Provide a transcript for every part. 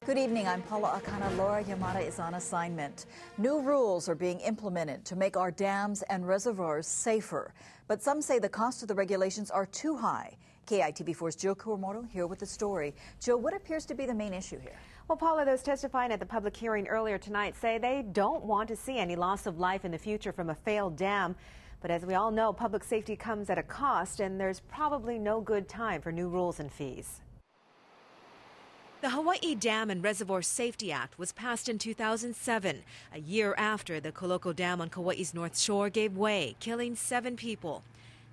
Good evening, I'm Paula. AKANA. Laura Yamada is on assignment. New rules are being implemented to make our dams and reservoirs safer. But some say the cost of the regulations are too high. KITV4's Jill Kuromoto here with the story. Jill, what appears to be the main issue here? Well, Paula, those testifying at the public hearing earlier tonight say they don't want to see any loss of life in the future from a failed dam. But as we all know, public safety comes at a cost, and there's probably no good time for new rules and fees. The Hawaii Dam and Reservoir Safety Act was passed in 2007, a year after the Koloko Dam on Kauai's North Shore gave way, killing 7 people.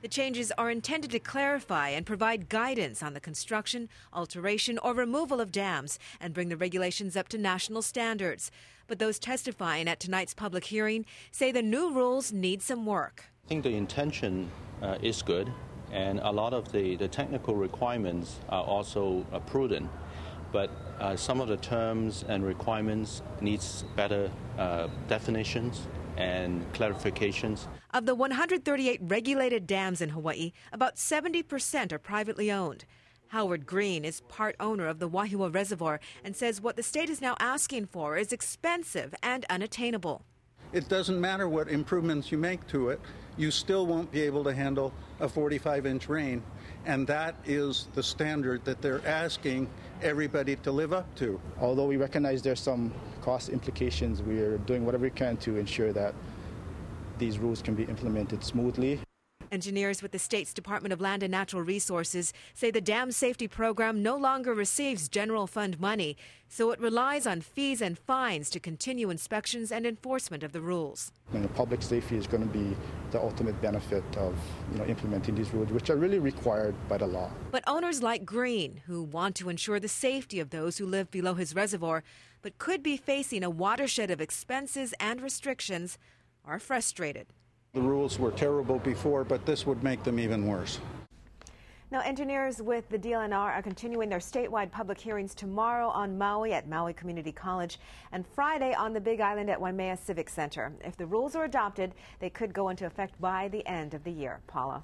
The changes are intended to clarify and provide guidance on the construction, alteration, or removal of dams and bring the regulations up to national standards. But those testifying at tonight's public hearing say the new rules need some work. I think the intention is good, and a lot of the technical requirements are also prudent. But some of the terms and requirements needs better definitions and clarifications. Of the 138 regulated dams in Hawaii, about 70% are privately owned. Howard Green is part owner of the WAHIAWA Reservoir and says what the state is now asking for is expensive and unattainable. It doesn't matter what improvements you make to it, you still won't be able to handle a 45-inch rain. And that is the standard that they're asking everybody to live up to. Although we recognize there's some cost implications, we're doing whatever we can to ensure that these rules can be implemented smoothly. Engineers with the state's Department of Land and Natural Resources say the dam safety program no longer receives general fund money, so it relies on fees and fines to continue inspections and enforcement of the rules. And the public safety is going to be the ultimate benefit of implementing these rules, which are really required by the law. But owners like Green, who want to ensure the safety of those who live below his reservoir, but could be facing a watershed of expenses and restrictions, are frustrated. The rules were terrible before, but this would make them even worse. Now, engineers with the DLNR are continuing their statewide public hearings tomorrow on Maui at Maui Community College and Friday on the Big Island at Waimea Civic Center. If the rules are adopted, they could go into effect by the end of the year. Paula.